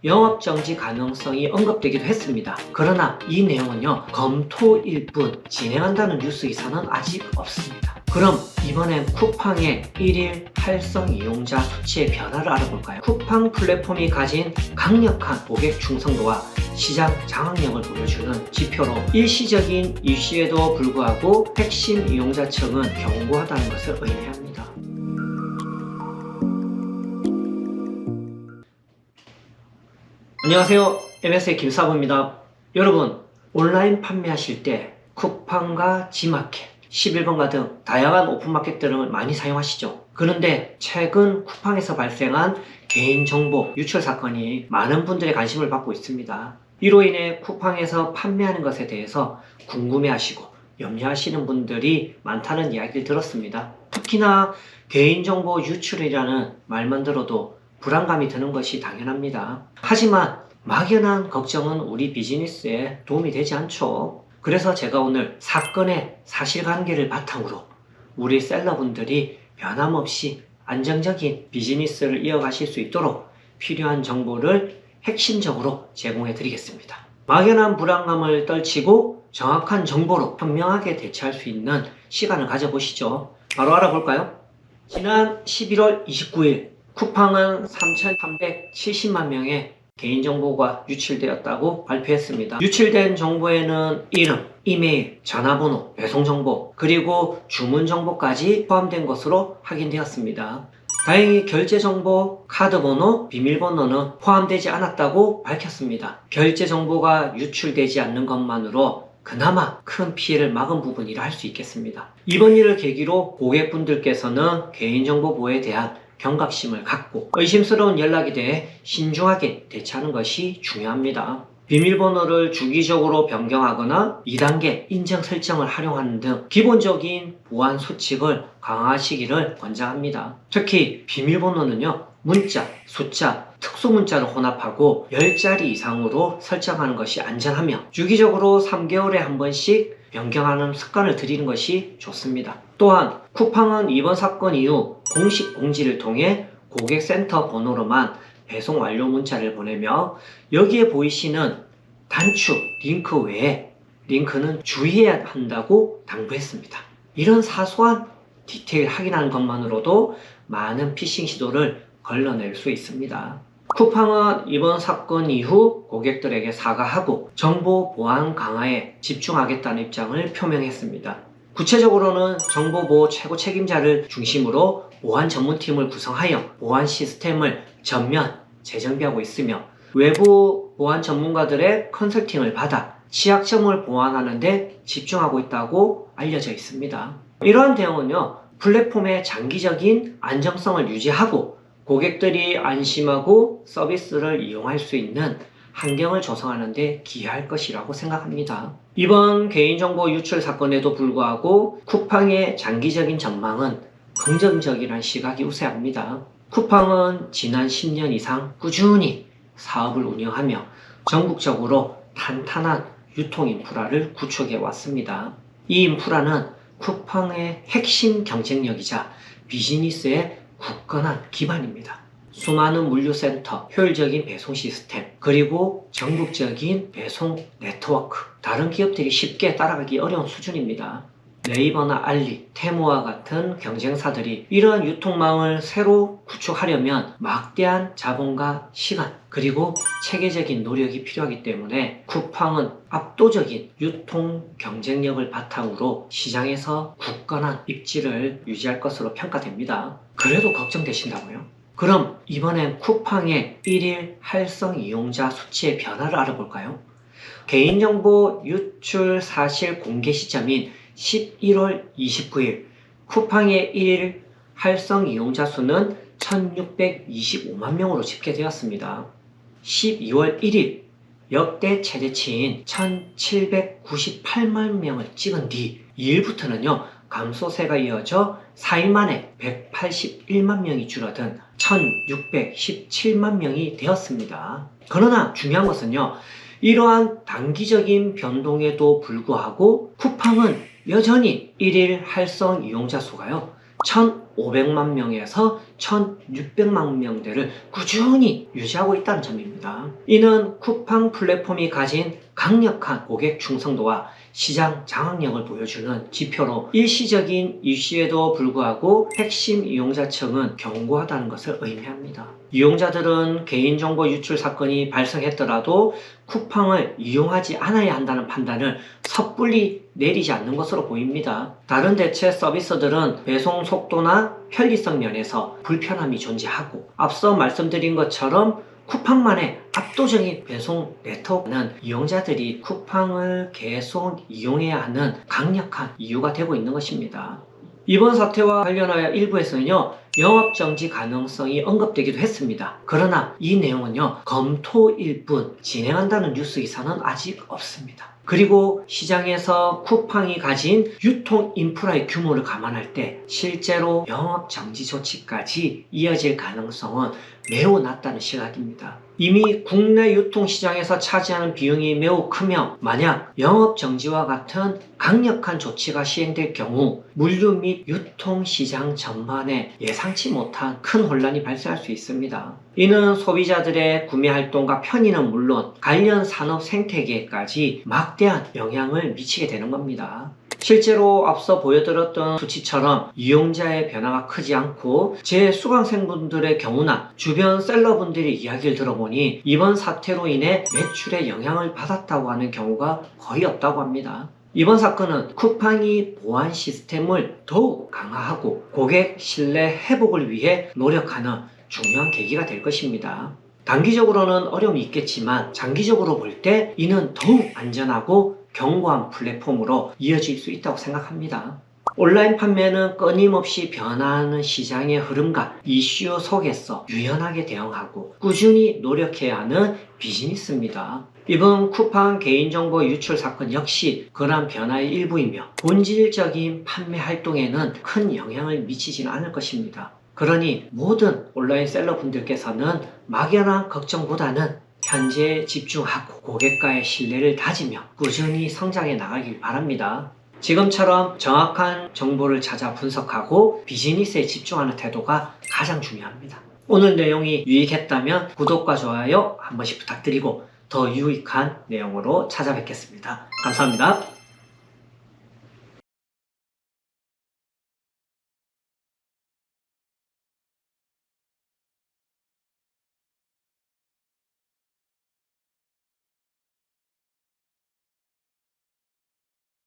영업정지 가능성이 언급되기도 했습니다. 그러나 이 내용은요, 검토일 뿐 진행한다는 뉴스 기사는 아직 없습니다. 그럼 이번엔 쿠팡의 1일 활성 이용자 수치의 변화를 알아볼까요? 쿠팡 플랫폼이 가진 강력한 고객 충성도와 시장 장악력을 보여주는 지표로 일시적인 이슈에도 불구하고 핵심 이용자 층은 견고하다는 것을 의미합니다. 안녕하세요. MS의 김사부입니다. 여러분, 온라인 판매하실 때 쿠팡과 지마켓, 11번가 등 다양한 오픈마켓 등을 많이 사용하시죠. 그런데 최근 쿠팡에서 발생한 개인정보 유출 사건이 많은 분들의 관심을 받고 있습니다. 이로 인해 쿠팡에서 판매하는 것에 대해서 궁금해하시고 염려하시는 분들이 많다는 이야기를 들었습니다. 특히나 개인정보 유출이라는 말만 들어도 불안감이 드는 것이 당연합니다. 하지만 막연한 걱정은 우리 비즈니스에 도움이 되지 않죠. 그래서 제가 오늘 사건의 사실관계를 바탕으로 우리 셀러분들이 변함없이 안정적인 비즈니스를 이어가실 수 있도록 필요한 정보를 핵심적으로 제공해 드리겠습니다. 막연한 불안감을 떨치고 정확한 정보로 현명하게 대처할 수 있는 시간을 가져보시죠. 바로 알아볼까요? 지난 11월 29일 쿠팡은 3,370만 명의 개인정보가 유출되었다고 발표했습니다. 유출된 정보에는 이름, 이메일, 전화번호, 배송정보, 그리고 주문정보까지 포함된 것으로 확인되었습니다. 다행히 결제정보, 카드번호, 비밀번호는 포함되지 않았다고 밝혔습니다. 결제정보가 유출되지 않는 것만으로 그나마 큰 피해를 막은 부분이라 할 수 있겠습니다. 이번 일을 계기로 고객분들께서는 개인정보 보호에 대한 경각심을 갖고 의심스러운 연락에 대해 신중하게 대처하는 것이 중요합니다. 비밀번호를 주기적으로 변경하거나 2단계 인증 설정을 활용하는 등 기본적인 보안 수칙을 강화하시기를 권장합니다. 특히 비밀번호는요, 문자, 숫자, 특수문자를 혼합하고 10자리 이상으로 설정하는 것이 안전하며 주기적으로 3개월에 한 번씩 변경하는 습관을 들이는 것이 좋습니다. 또한 쿠팡은 이번 사건 이후 공식 공지를 통해 고객센터 번호로만 배송 완료 문자를 보내며 여기에 보이시는 단축 링크 외에 링크는 주의해야 한다고 당부했습니다. 이런 사소한 디테일 확인하는 것만으로도 많은 피싱 시도를 걸러낼 수 있습니다. 쿠팡은 이번 사건 이후 고객들에게 사과하고 정보 보안 강화에 집중하겠다는 입장을 표명했습니다. 구체적으로는 정보보호 최고 책임자를 중심으로 보안 전문팀을 구성하여 보안 시스템을 전면 재정비하고 있으며 외부 보안 전문가들의 컨설팅을 받아 취약점을 보완하는 데 집중하고 있다고 알려져 있습니다. 이러한 대응은요, 플랫폼의 장기적인 안정성을 유지하고 고객들이 안심하고 서비스를 이용할 수 있는 환경을 조성하는 데 기여할 것이라고 생각합니다. 이번 개인정보 유출 사건에도 불구하고 쿠팡의 장기적인 전망은 긍정적이라는 시각이 우세합니다. 쿠팡은 지난 10년 이상 꾸준히 사업을 운영하며 전국적으로 탄탄한 유통 인프라를 구축해 왔습니다. 이 인프라는 쿠팡의 핵심 경쟁력이자 비즈니스의 굳건한 기반입니다. 수많은 물류센터, 효율적인 배송 시스템, 그리고 전국적인 배송 네트워크, 다른 기업들이 쉽게 따라가기 어려운 수준입니다. 네이버나 알리, 테무와 같은 경쟁사들이 이러한 유통망을 새로 구축하려면 막대한 자본과 시간, 그리고 체계적인 노력이 필요하기 때문에 쿠팡은 압도적인 유통 경쟁력을 바탕으로 시장에서 굳건한 입지를 유지할 것으로 평가됩니다. 그래도 걱정되신다고요? 그럼 이번엔 쿠팡의 1일 활성 이용자 수치의 변화를 알아볼까요? 개인정보 유출 사실 공개 시점인 11월 29일 쿠팡의 1일 활성 이용자 수는 1625만 명으로 집계되었습니다. 12월 1일 역대 최대치인 1798만 명을 찍은 뒤 2일부터는요, 감소세가 이어져 4일 만에 181만 명이 줄어든 1617만 명이 되었습니다. 그러나 중요한 것은요, 이러한 단기적인 변동에도 불구하고 쿠팡은 여전히 1일 활성 이용자 수가요, 500만 명에서 1600만 명대를 꾸준히 유지하고 있다는 점입니다. 이는 쿠팡 플랫폼이 가진 강력한 고객 충성도와 시장 장악력을 보여주는 지표로 일시적인 이슈에도 불구하고 핵심 이용자층은 견고하다는 것을 의미합니다. 이용자들은 개인정보 유출 사건이 발생했더라도 쿠팡을 이용하지 않아야 한다는 판단을 섣불리 내리지 않는 것으로 보입니다. 다른 대체 서비스들은 배송 속도나 편리성 면에서 불편함이 존재하고 앞서 말씀드린 것처럼 쿠팡만의 압도적인 배송 네트워크는 이용자들이 쿠팡을 계속 이용해야 하는 강력한 이유가 되고 있는 것입니다. 이번 사태와 관련하여 일부에서는요, 영업정지 가능성이 언급되기도 했습니다. 그러나 이 내용은요, 검토일 뿐 진행한다는 뉴스 기사는 아직 없습니다. 그리고 시장에서 쿠팡이 가진 유통 인프라의 규모를 감안할 때 실제로 영업정지 조치까지 이어질 가능성은 매우 낮다는 시각입니다. 이미 국내 유통시장에서 차지하는 비용이 매우 크며 만약 영업정지와 같은 강력한 조치가 시행될 경우 물류 및 유통시장 전반에 예상치 못한 큰 혼란이 발생할 수 있습니다. 이는 소비자들의 구매활동과 편의는 물론 관련 산업 생태계까지 막대한 영향을 미치게 되는 겁니다. 실제로 앞서 보여드렸던 수치처럼 이용자의 변화가 크지 않고 제 수강생분들의 경우나 주변 셀러분들의 이야기를 들어보니 이번 사태로 인해 매출에 영향을 받았다고 하는 경우가 거의 없다고 합니다. 이번 사건은 쿠팡이 보안 시스템을 더욱 강화하고 고객 신뢰 회복을 위해 노력하는 중요한 계기가 될 것입니다. 단기적으로는 어려움이 있겠지만 장기적으로 볼 때 이는 더욱 안전하고 견고한 플랫폼으로 이어질 수 있다고 생각합니다. 온라인 판매는 끊임없이 변화하는 시장의 흐름과 이슈 속에서 유연하게 대응하고 꾸준히 노력해야 하는 비즈니스입니다. 이번 쿠팡 개인정보 유출 사건 역시 그러한 변화의 일부이며 본질적인 판매 활동에는 큰 영향을 미치지는 않을 것입니다. 그러니 모든 온라인 셀러분들께서는 막연한 걱정보다는 현재에 집중하고 고객과의 신뢰를 다지며 꾸준히 성장해 나가길 바랍니다. 지금처럼 정확한 정보를 찾아 분석하고 비즈니스에 집중하는 태도가 가장 중요합니다. 오늘 내용이 유익했다면 구독과 좋아요 한 번씩 부탁드리고 더 유익한 내용으로 찾아뵙겠습니다. 감사합니다.